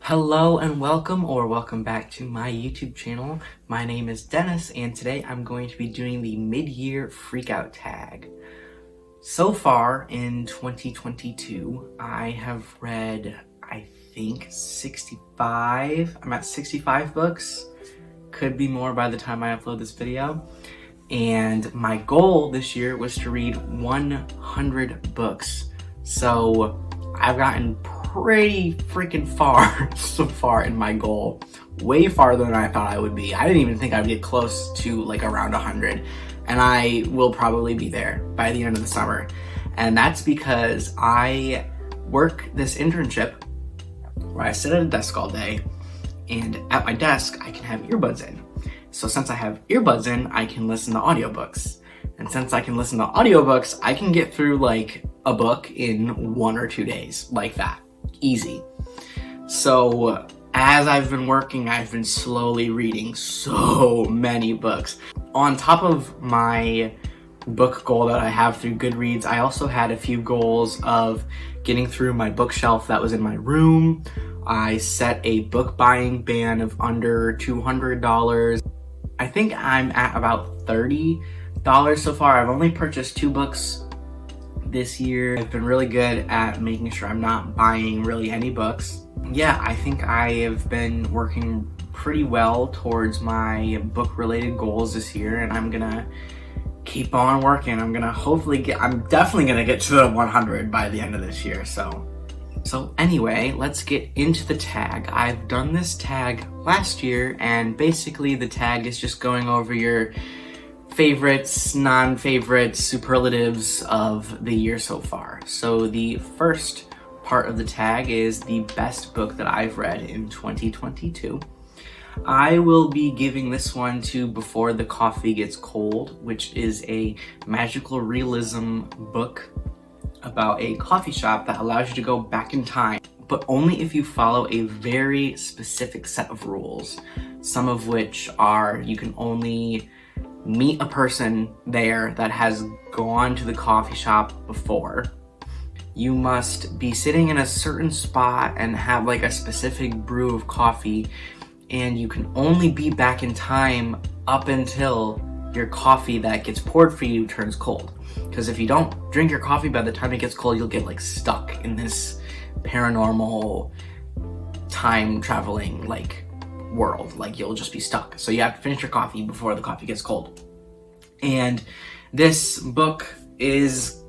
Hello and welcome back to my YouTube channel. My name is Dennis and today I'm going to be doing the mid-year freakout tag. So far in 2022, I have read, I think 65, I'm at 65 books. Could be more by the time I upload this video. And my goal this year was to read 100 books. So I've gotten pretty freaking far so far in my goal. Way farther than I thought I would be. I didn't even think I would get close to like around 100. And I will probably be there by the end of the summer. And that's because I work this internship where I sit at a desk all day. And at my desk, I can have earbuds in. So since I have earbuds in, I can listen to audiobooks. And since I can listen to audiobooks, I can get through like a book in 1 or 2 days, like that. Easy. So as I've been working, I've been slowly reading so many books. On top of my book goal that I have through Goodreads, I also had a few goals of getting through my bookshelf that was in my room. I set a book buying ban of under $200. I think I'm at about $30 so far. I've only purchased 2 books this year. I've been really good at making sure I'm not buying really any books. Yeah, I think I have been working pretty well towards my book related goals this year, and I'm gonna keep on working. I'm definitely gonna get to the 100 by the end of this year. So anyway, let's get into the tag. I've done this tag last year, and basically the tag is just going over your favorites, non-favorites, superlatives of the year so far. So the first part of the tag is the best book that I've read in 2022. I will be giving this one to Before the Coffee Gets Cold, which is a magical realism book about a coffee shop that allows you to go back in time, but only if you follow a very specific set of rules. Some of which are you can only meet a person there that has gone to the coffee shop before. You must be sitting in a certain spot and have like a specific brew of coffee, and you can only be back in time up until your coffee that gets poured for you turns cold. Because if you don't drink your coffee by the time it gets cold, you'll get like stuck in this paranormal time traveling like world. Like you'll just be stuck. So you have to finish your coffee before the coffee gets cold. And this book is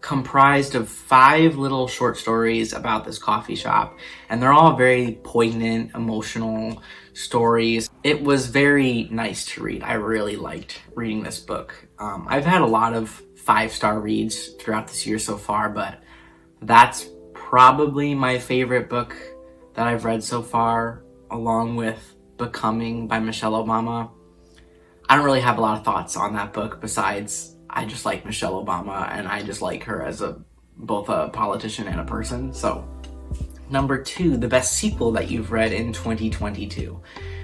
comprised of 5 little short stories about this coffee shop, and they're all very poignant, emotional stories. It was very nice to read. I really liked reading this book. I've had a lot of 5-star reads throughout this year so far, but that's probably my favorite book that I've read so far, along with Becoming by Michelle Obama. I don't really have a lot of thoughts on that book besides I just like Michelle Obama and I just like her as both a politician and a person. So number 2, the best sequel that you've read in 2022.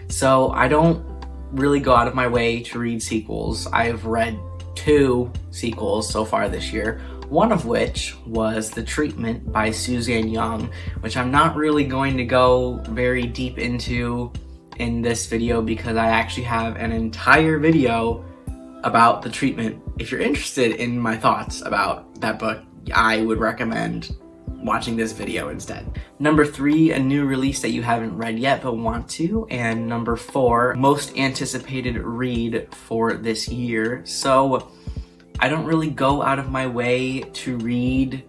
So I don't really go out of my way to read sequels. I've read 2 sequels so far this year, one of which was The Treatment by Suzanne Young, which I'm not really going to go very deep into in this video because I actually have an entire video about The Treatment. If you're interested in my thoughts about that book, I would recommend watching this video instead. Number 3, a new release that you haven't read yet but want to. And number 4, most anticipated read for this year. So I don't really go out of my way to read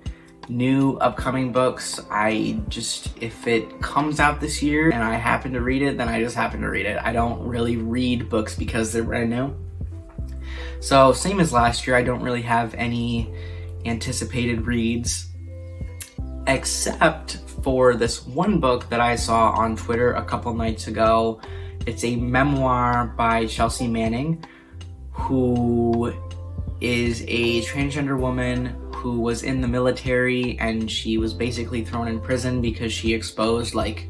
new upcoming books. If it comes out this year and I happen to read it, then I just happen to read it. I don't really read books because they're brand new. So same as last year, I don't really have any anticipated reads, except for this one book that I saw on Twitter a couple nights ago. It's a memoir by Chelsea Manning, who is a transgender woman who was in the military, and she was basically thrown in prison because she exposed like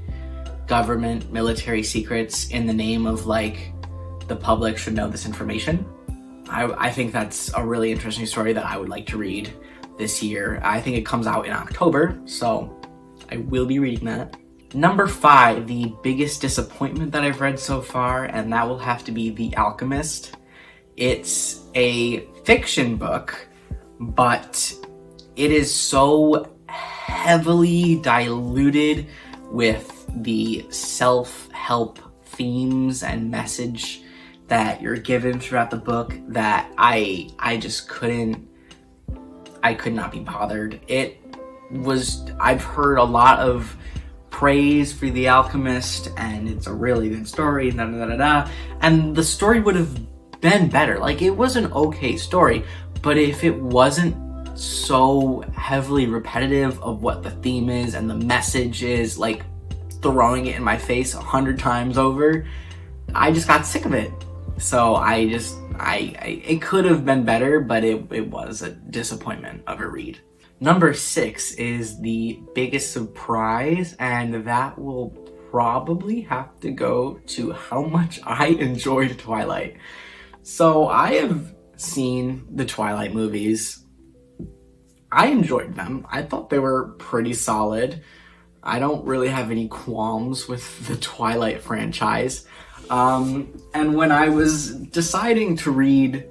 government military secrets in the name of like the public should know this information. I think that's a really interesting story that I would like to read this year. I think it comes out in October, so I will be reading that. Number 5, the biggest disappointment that I've read so far, and that will have to be The Alchemist. It's a fiction book, but it is so heavily diluted with the self-help themes and message that you're given throughout the book that I just could not be bothered. I've heard a lot of praise for The Alchemist, and it's a really good story, and the story would have been better. Like, it was an okay story, but if it wasn't so heavily repetitive of what the theme is and the message is, like throwing it in my face 100 times over, I just got sick of it. So it could have been better, but it was a disappointment of a read. Number 6 is the biggest surprise, and that will probably have to go to how much I enjoyed Twilight. So I have seen the Twilight movies. I enjoyed them. I thought they were pretty solid. I don't really have any qualms with the Twilight franchise. And when I was deciding to read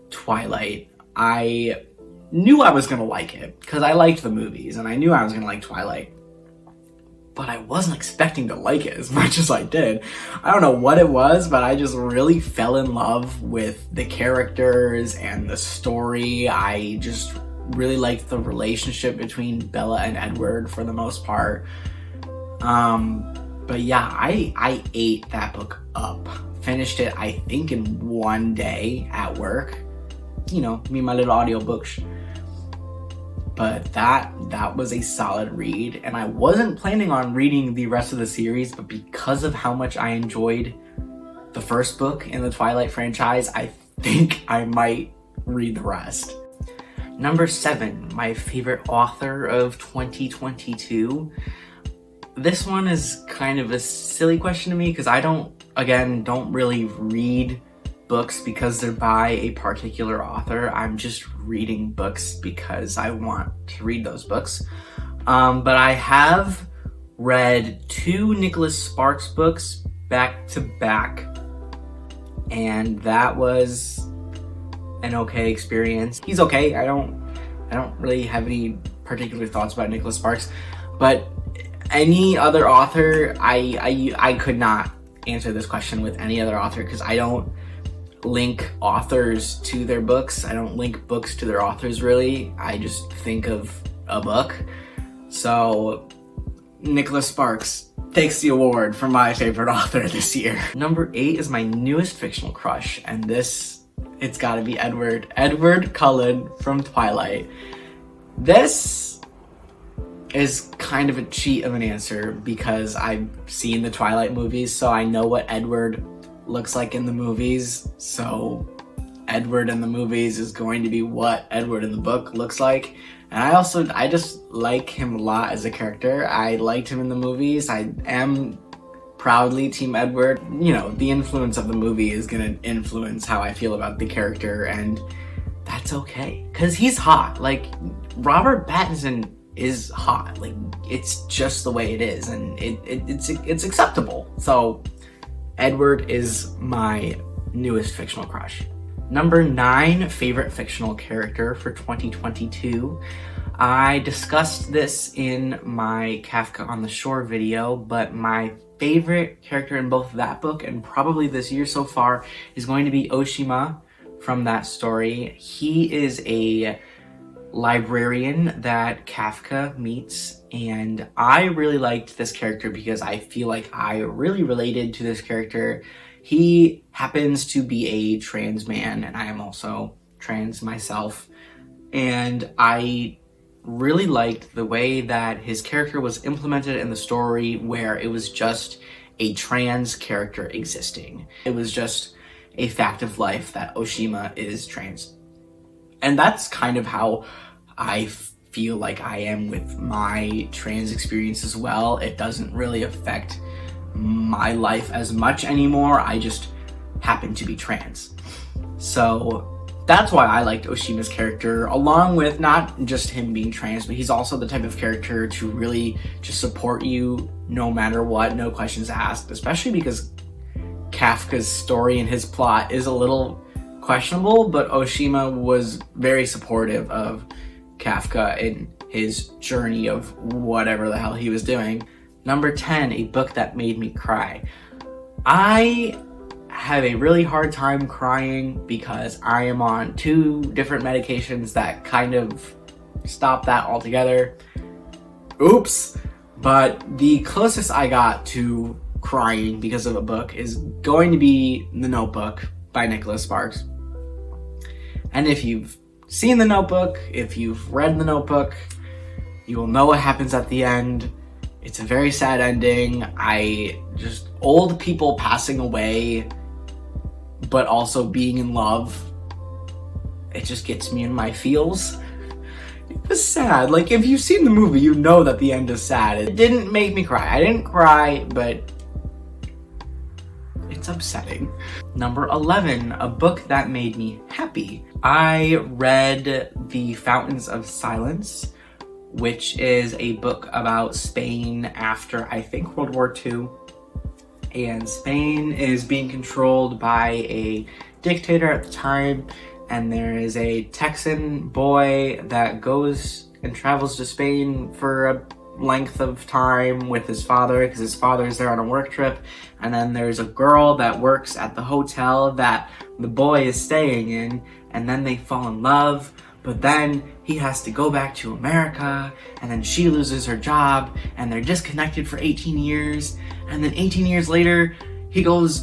Twilight, I knew I was gonna like it because I liked the movies and I knew I was gonna like Twilight, but I wasn't expecting to like it as much as I did. I don't know what it was, but I just really fell in love with the characters and the story. I just really liked the relationship between Bella and Edward for the most part. But yeah, I ate that book up. Finished it, I think, in one day at work. You know, me and my little audiobooks. But that was a solid read, and I wasn't planning on reading the rest of the series, but because of how much I enjoyed the first book in the Twilight franchise, I think I might read the rest. Number 7, my favorite author of 2022. This one is kind of a silly question to me because I don't really read books because they're by a particular author. I'm just reading books because I want to read those books. But I have read 2 Nicholas Sparks books back to back, and that was an okay experience. He's okay. I don't really have any particular thoughts about Nicholas Sparks, but any other author, I could not answer this question with any other author because I don't link authors to their books. I don't link books to their authors, really. I just think of a book. So Nicholas Sparks takes the award for my favorite author this year. Number 8 is my newest fictional crush, and it's gotta be Edward Cullen from Twilight. This is kind of a cheat of an answer because I've seen the Twilight movies, so I know what Edward looks like in the movies. So Edward in the movies is going to be what Edward in the book looks like. And I just like him a lot as a character. I liked him in the movies. I am proudly Team Edward. You know, the influence of the movie is gonna influence how I feel about the character, and that's okay. Cause he's hot. Like, Robert Pattinson is hot. Like, it's just the way it is, and it's acceptable. So Edward is my newest fictional crush. Number 9, favorite fictional character for 2022. I discussed this in my Kafka on the Shore video, but my favorite character in both that book and probably this year so far is going to be Oshima from that story. He is a librarian that Kafka meets, and I really liked this character because I feel like I really related to this character. He happens to be a trans man, and I am also trans myself, and I really liked the way that his character was implemented in the story, where it was just a trans character existing. It was just a fact of life that Oshima is trans. And that's kind of how I feel like I am with my trans experience as well. It doesn't really affect my life as much anymore. I just happen to be trans. So that's why I liked Oshima's character, along with not just him being trans, but he's also the type of character to really just support you no matter what, no questions asked, especially because Kafka's story and his plot is a little questionable, but Oshima was very supportive of Kafka in his journey of whatever the hell he was doing. Number 10, a book that made me cry. I have a really hard time crying because I am on 2 different medications that kind of stop that altogether. Oops. But the closest I got to crying because of a book is going to be The Notebook by Nicholas Sparks. And if you've seen The Notebook, if you've read The Notebook, you will know what happens at the end. It's a very sad ending. Old people passing away, but also being in love, it just gets me in my feels. It was sad. Like, if you've seen the movie, you know that the end is sad. It didn't make me cry. I didn't cry, but it's upsetting. Number 11, a book that made me happy. I read The Fountains of Silence, which is a book about Spain after, I think, World War II. And Spain is being controlled by a dictator at the time, and there is a Texan boy that goes and travels to Spain for a length of time with his father, because his father's there on a work trip. And then there's a girl that works at the hotel that the boy is staying in, and then they fall in love. But then he has to go back to America, and then she loses her job, and they're disconnected for 18 years. And then 18 years later, he goes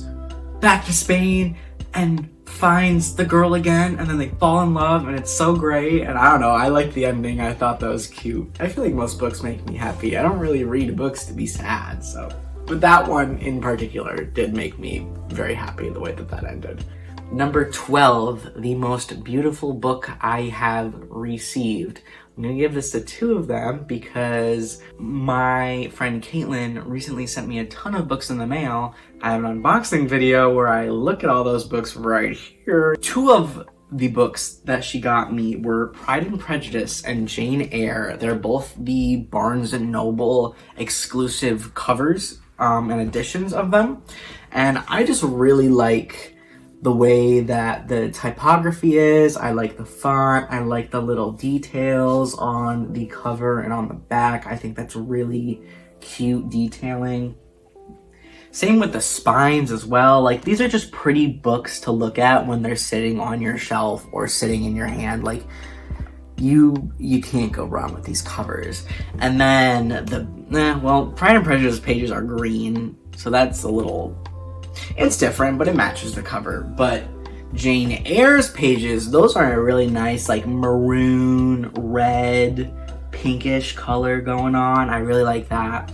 back to Spain and finds the girl again, and then they fall in love, and it's so great. And I don't know, I like the ending. I thought that was cute. I feel like most books make me happy. I don't really read books to be sad, so. But that one in particular did make me very happy the way that that ended. Number 12, the most beautiful book I have received. I'm gonna give this to 2 of them because my friend Caitlin recently sent me a ton of books in the mail. I have an unboxing video where I look at all those books right here. 2 of the books that she got me were Pride and Prejudice and Jane Eyre. They're both the Barnes & Noble exclusive covers and editions of them. And I just really like the way that the typography is. I like the font. I like the little details on the cover and on the back. I think that's really cute detailing. Same with the spines as well. Like, these are just pretty books to look at when they're sitting on your shelf or sitting in your hand. Like, you can't go wrong with these covers. And then Pride and Prejudice pages are green, so that's a little, it's different, but it matches the cover. But Jane Eyre's pages, those are a really nice, like, maroon, red, pinkish color going on. I really like that.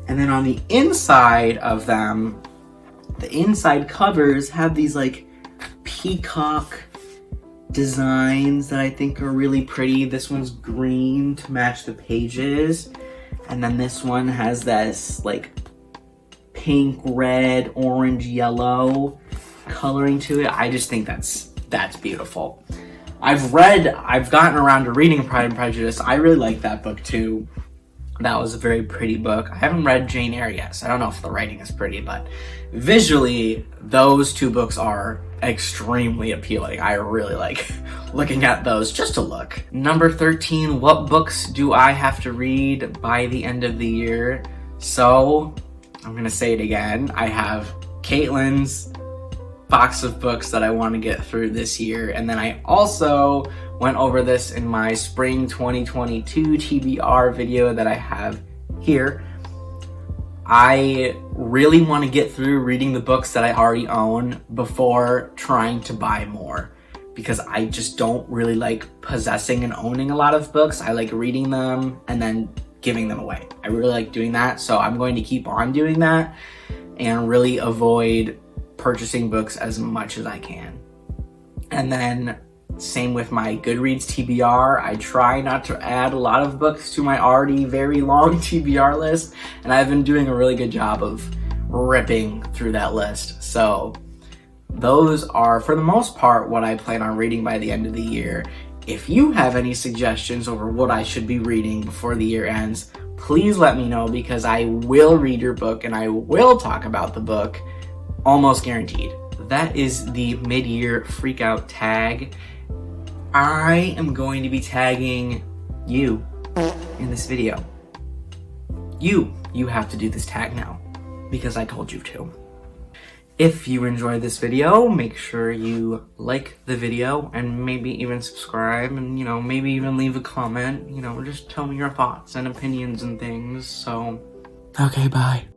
And then on the inside of them, the inside covers have these, like, peacock designs that I think are really pretty. This one's green to match the pages. And then this one has this, like, pink, red, orange, yellow coloring to it. I just think that's beautiful. I've gotten around to reading Pride and Prejudice. I really like that book too. That was a very pretty book. I haven't read Jane Eyre yet, so I don't know if the writing is pretty, but visually, those 2 books are extremely appealing. I really like looking at those just to look. Number 13, what books do I have to read by the end of the year? So, I'm gonna say it again. I have Caitlin's box of books that I want to get through this year, and then I also went over this in my spring 2022 TBR video that I have here. I really want to get through reading the books that I already own before trying to buy more, because I just don't really like possessing and owning a lot of books. I like reading them and then giving them away. I really like doing that, so I'm going to keep on doing that and really avoid purchasing books as much as I can. And then same with my Goodreads TBR. I try not to add a lot of books to my already very long TBR list, and I've been doing a really good job of ripping through that list. So those are, for the most part, what I plan on reading by the end of the year. If you have any suggestions over what I should be reading before the year ends, please let me know, because I will read your book and I will talk about the book, almost guaranteed. That is the mid-year freakout tag. I am going to be tagging you in this video. You have to do this tag now, because I told you to. If you enjoyed this video, make sure you like the video and maybe even subscribe, and maybe even leave a comment, just tell me your thoughts and opinions and things. So, okay, bye.